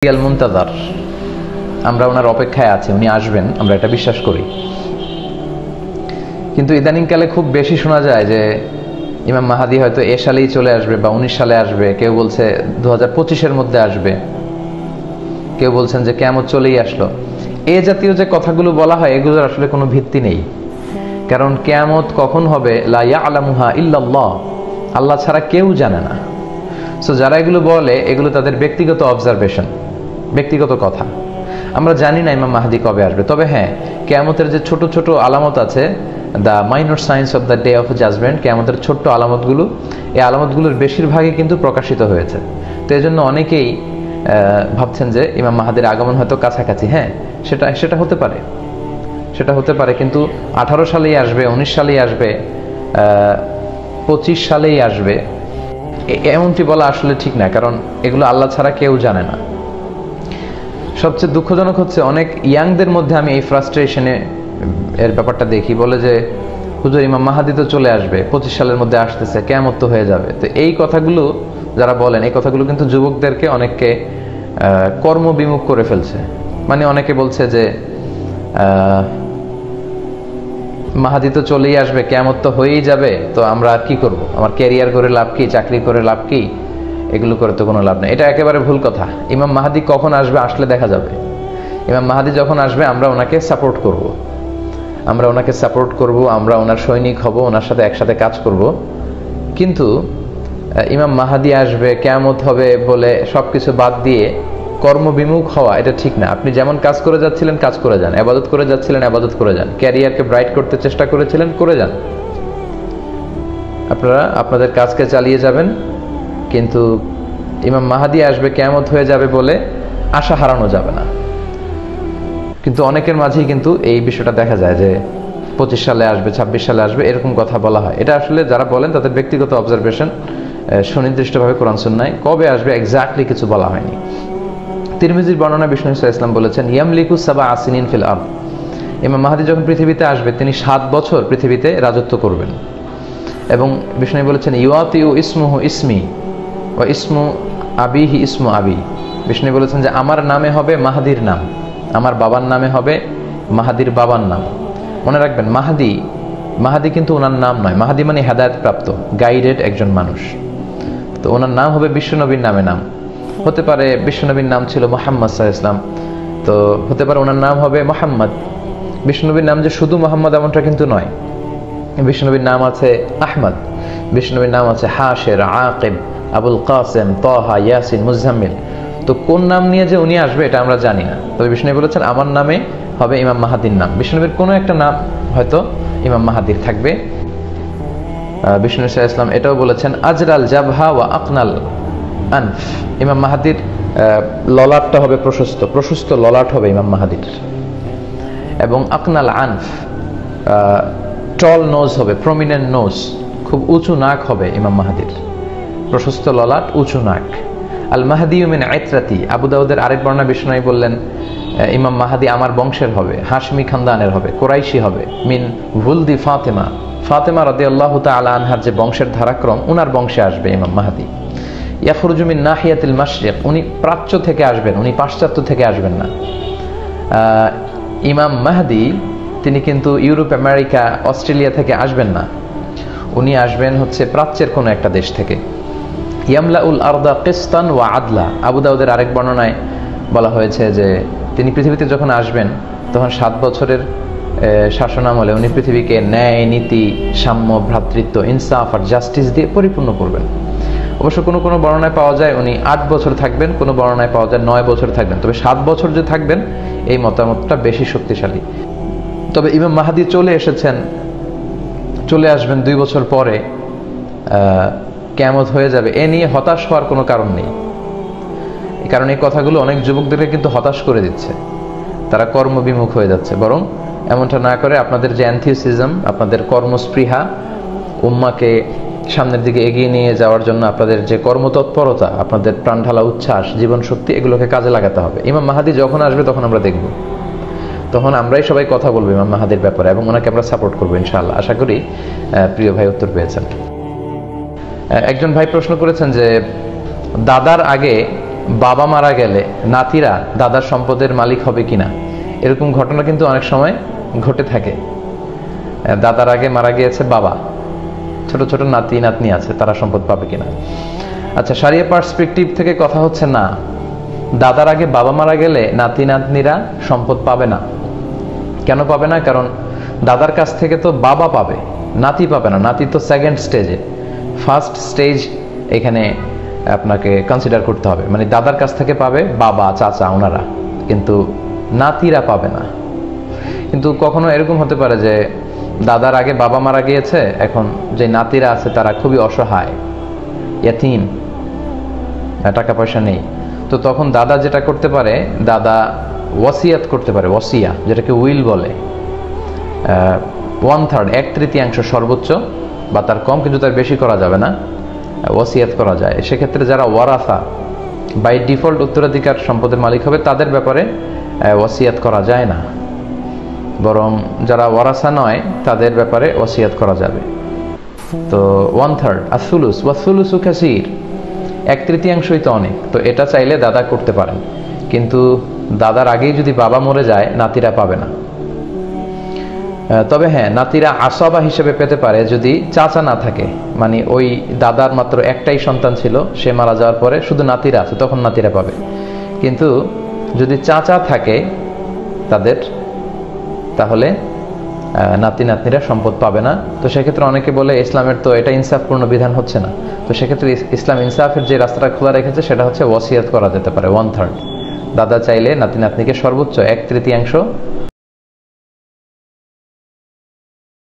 মুনতাজার, আমরা ওনার অপেক্ষায় আছি, উনি আসবেন, আমরা এটা বিশ্বাস করি। কিন্তু ইদানিংকালে খুব বেশি শোনা যায় যে ইমাম মাহাদি হয়তো এ সালেই চলে আসবে বা 19 সালে আসবে, কেউ বলছে 2025-এর মধ্যে আসবে, কেউ বলছেন যে কিয়ামত চলেই আসলো। এ জাতীয় যে কথাগুলো বলা হয় এগুলোর আসলে কোনো ভিত্তি নেই, কারণ কিয়ামত কখন হবে লা ইয়ালামুহা ইল্লাল্লাহ, আল্লাহ ছাড়া কেউ জানে না। সো যারা এগুলো বলে এগুলো তাদের ব্যক্তিগত অবজারভেশন, ব্যক্তিগত কথা। আমরা জানি না ইমাম মাহদি কবে আসবে, তবে হ্যাঁ, কিয়ামতের যে ছোট ছোট আলামত আছে, the minor signs of the day of judgement, কিয়ামতের ছোট্ট আলামতগুলো, এই আলামতগুলোর বেশিরভাগই কিন্তু প্রকাশিত হয়েছে। তো এই জন্য অনেকেই ভাবছেন যে ইমাম মাহাদির আগমন হয়তো কাছাকাছি। হ্যাঁ, সেটা হতে পারে, সেটা হতে পারে, কিন্তু 18 সালেই আসবে, 19 সালেই আসবে, 25 সালেই আসবে, এমনটি বলা আসলে ঠিক না, কারণ এগুলো আল্লাহ ছাড়া কেউ জানে না। সবচেয়ে দুঃখজনক হচ্ছে অনেক ইয়াংদের মধ্যে আমি এই ফ্রাস্ট্রেশনে এর ব্যাপারটা দেখি, বলে যে হুজুর ইমাম মাহাদি তো চলে আসবে, 25 সালের মধ্যে আসতেছে, কিয়ামত তো হয়ে যাবে। তো এই কথাগুলো যারা বলেন, এই কথাগুলো কিন্তু যুবকদেরকে অনেককে কর্মবিমুখ করে ফেলছে। মানে অনেকে বলছে যে মাহাদি তো চলেই আসবে, কিয়ামত তো হয়েই যাবে, তো আমরা আর কি করব, আমার ক্যারিয়ার করে লাভ কি, চাকরি করে লাভ কি, এগুলো করে তো কোনো লাভ নেই। এটা একেবারে ভুল কথা। ইমাম মাহাদি কখন আসবে, আসলে দেখা যাবে। ইমাম মাহাদি যখন আসবে আমরা ওনাকে সাপোর্ট করব, আমরা ওনাকে সাপোর্ট করব, আমরা ওনার সৈনিক হব, ওনার সাথে একসাথে কাজ করব। কিন্তু ইমাম মাহাদি আসবে, কিয়ামত হবে বলে সবকিছু বাদ দিয়ে কর্মবিমুখ হওয়া এটা ঠিক না। আপনি যেমন কাজ করে যাচ্ছিলেন কাজ করে যান, ইবাদত করে যাচ্ছিলেন ইবাদত করে যান, ক্যারিয়ারকে ব্রাইট করতে চেষ্টা করেছিলেন করে যান, আপনারা আপনাদের কাজকে চালিয়ে যাবেন। কিন্তু ইমাম মাহাদি আসবে, কিয়ামত হয়ে যাবে বলে আশা হারানো যাবে না। কিন্তু অনেকের মাঝেই কিন্তু এই বিষয়টা দেখা যায় যে 25 সালে আসবে, 26 সালে আসবে, এরকম কথা বলা হয়। এটা আসলে যারা বলেন তাদের ব্যক্তিগত অবজারভেশন, সুনির্দিষ্টভাবে কোরআন সুন্নাহয় কবে আসবে এক্স্যাক্টলি কিছু বলা হয়নি। তিরমিজির বর্ণনা বিষ্ণু সাল্লাল্লাহু আলাইহি ওয়াসাল্লাম বলেছেন, ইয়ামলিকু সাবআ সিনিন ফিল আরদ, ইমাম মাহদি যখন পৃথিবীতে আসবে তিনি 7 বছর পৃথিবীতে রাজত্ব করবেন। এবং বিষ্ণু বলেছেন, ইউআতিউ ইসমুহু ইসমি ওয়া ইসমু আবিহি ইসমু আবি, বিষ্ণু বলেছেন যে আমার নামে হবে মাহাদির নাম, আমার বাবার নামে হবে মাহাদির বাবার নাম। মনে রাখবেন, মাহাদি কিন্তু ওনার নাম নয়। মাহাদি মানে হেদায়েত প্রাপ্ত, গাইডেড একজন মানুষ। তো ওনার নাম হবে বিশ্বনবীর নামে নাম। হতে পারে বিশ্বনবীর নাম ছিল মুহাম্মদ সাল্লাল্লাহু আলাইহি ওয়াসাল্লাম, তো হতে পারে ওনার নাম হবে মুহাম্মদ। বিশ্বনবীর নাম যে শুধু মুহাম্মদ এমনটা কিন্তু নয়। বিশ্বনবীর নাম আছে আহমদ, বিশ্বনবীর নাম আছে হাশের, আকিব, আবুল কাসেম, তাহা, ইয়াসিন, মুজাম্মিল। তো কোন নাম নিয়ে যে উনি আসবে এটা আমরা জানি না, তবে বিষ্ণু বলেছেন আমার নামে হবে ইমাম মাহাদির নাম। বিষ্ণুবীর কোনো একটা নাম হয়তো ইমাম মাহাদির থাকবে। বিষ্ণু সাল্লাল্লাহু আলাইহি ওয়াসাল্লাম এটাও বলেছেন, আজরাল জাবহা ওয়া আকনাল আনফ, ইমাম মাহাদির ললাটটা হবে প্রশস্ত, প্রশস্ত ললাট হবে ইমাম মাহাদির, এবং আকনাল আনফ, টল নোজ হবে, প্রমিনেন্ট নোজ, খুব উঁচু নাক হবে ইমাম মাহাদির, প্রশস্ত ললাট, উঁচু নাক। আল মাহদি মিন ইতরাতি, আবু দাউদের আরেক বর্ণনা বিষ্ণু বললেন ইমাম মাহাদি আমার বংশের হবে, হাশমি খানদানের হবে, কোরাইশি হবে, মিন ভুলদি ফাতেমা, ফাতেমা রাদিয়াল্লাহু তাআলা আনহার যে বংশের ধারাক্রম, উনার বংশে আসবে ইমাম মাহাদি। ইয়াখরুজু মিন নাহিয়াতিল মাশরিক, উনি প্রাচ্য থেকে আসবেন, উনি পাশ্চাত্য থেকে আসবেন না। ইমাম মাহদি তিনি কিন্তু ইউরোপ, আমেরিকা, অস্ট্রেলিয়া থেকে আসবেন না, উনি আসবেন হচ্ছে প্রাচ্যের কোনো একটা দেশ থেকে। ইয়ামলাউল আরদা কিসতান ওয়া আদলা, আবু দাউদের আরেক বর্ণনায় বলা হয়েছে যে তিনি পৃথিবীতে যখন আসবেন তখন 7 বছরের শাসনামলে উনি পৃথিবীকে ন্যায়, নীতি, সাম্য, ভ্রাতৃত্ব, ইনসাফ আর জাস্টিস দিয়ে পরিপূর্ণ করবেন। অবশ্য কোনো কোনো বর্ণনায় পাওয়া যায় উনি 8 বছর থাকবেন, কোনো বর্ণনায় পাওয়া যায় 9 বছর থাকবেন, তবে 7 বছর যে থাকবেন এই মতামতটা বেশি শক্তিশালী। তবে ইমাম মাহাদি চলে এসেছেন, চলে আসবেন 2 বছর পরে, কিয়ামত হয়ে যাবে, এ নিয়ে হতাশ হওয়ার কোনো কারণ নেই। কারণ এই কথাগুলো অনেক যুবকদেরকে কিন্তু হতাশ করে দিচ্ছে, তারা কর্মবিমুখ হয়ে যাচ্ছে। বরং এমনটা না করে আপনাদের যে এনথিউসিজম, আপনাদের কর্মস্পৃহা, উম্মাকে সামনের দিকে এগিয়ে নিয়ে যাওয়ার জন্য আপনাদের যে কর্মতৎপরতা, আপনাদের প্রাণঢালা উচ্ছ্বাস, জীবন শক্তি, এগুলোকে কাজে লাগাতে হবে। ইমাম মাহাদি যখন আসবে তখন আমরা দেখব, তখন আমরাই সবাই কথা বলবো ইমাম মাহাদির ব্যাপারে এবং ওনাকে আমরা সাপোর্ট করবো ইনশাআল্লাহ। আশা করি প্রিয় ভাই উত্তর পেয়েছেন। একজন ভাই প্রশ্ন করেছেন যে দাদার আগে বাবা মারা গেলে নাতিরা দাদার সম্পদের মালিক হবে কিনা, এরকম ঘটনা কিন্তু অনেক সময় ঘটে থাকে। দাদার আগে মারা গিয়েছে বাবা, ছোট ছোট নাতি নাতনি আছে, তারা সম্পদ পাবে কিনা। আচ্ছা, শরিয়া পার্সপেক্টিভ থেকে কথা হচ্ছে না, দাদার আগে বাবা মারা গেলে নাতি নাতনিরা সম্পদ পাবে না। কেন পাবে না? কারণ দাদার কাছ থেকে তো বাবা পাবে, নাতি পাবে না। নাতি তো সেকেন্ড স্টেজে, ফার্স্ট স্টেজ এখানে আপনাকে কনসিডার করতে হবে। মানে দাদার কাছ থেকে পাবে বাবা, চাচা, ওনারা, কিন্তু নাতিরা পাবে না। কিন্তু কখনো এরকম হতে পারে যে দাদার আগে বাবা মারা গিয়েছে, এখন যে নাতিরা আছে তারা খুবই অসহায়, ইয়াতীম, টাকা পয়সা নেই। তো তখন দাদা যেটা করতে পারে, দাদা ওয়াসিয়াত করতে পারে, ওয়াসিয়া যেটাকে উইল বলে। 1/3, 1/3 সর্বোচ্চ, বা তার কম, কিন্তু তার বেশি করা যাবে না, ওয়াসিয়াত করা যায়। সেক্ষেত্রে যারা ওয়ারাসা বাই ডিফল্ট উত্তরাধিকার সম্পদের মালিক হবে, তাদের ব্যাপারে ওয়াসিয়াত করা যায় না, বরং যারা ওয়ারাসা নয় তাদের ব্যাপারে ওয়াসিয়াত করা যাবে। তো 1/3 আসুলুস ওয়াসুলুসু কাসীর, 1/3 তো অনেক। তো এটা চাইলে দাদা করতে পারেন, কিন্তু দাদার আগেই যদি বাবা মরে যায় নাতিরা পাবে না। তবে হ্যাঁ, নাতিরা আসবা হিসেবে পেতে পারে যদি চাচা না থাকে, মানে ওই দাদার মাত্র একটাই সন্তান ছিল, সে মারা যাওয়ার পরে শুধু নাতিরা আছে, তখন নাতিরা পাবে। কিন্তু যদি চাচা থাকে তাদের, তাহলে নাতি নাতনিরা সম্পদ পাবে না। তো সেক্ষেত্রে অনেকে বলে ইসলামের তো এটা ইনসাফপূর্ণ বিধান হচ্ছে না। তো সেক্ষেত্রে ইসলাম ইনসাফের যে রাস্তাটা খোলা রেখেছে সেটা হচ্ছে ওয়াসিয়াত করা যেতে পারে 1/3। দাদা চাইলে নাতি নাতনিকে সর্বোচ্চ 1/3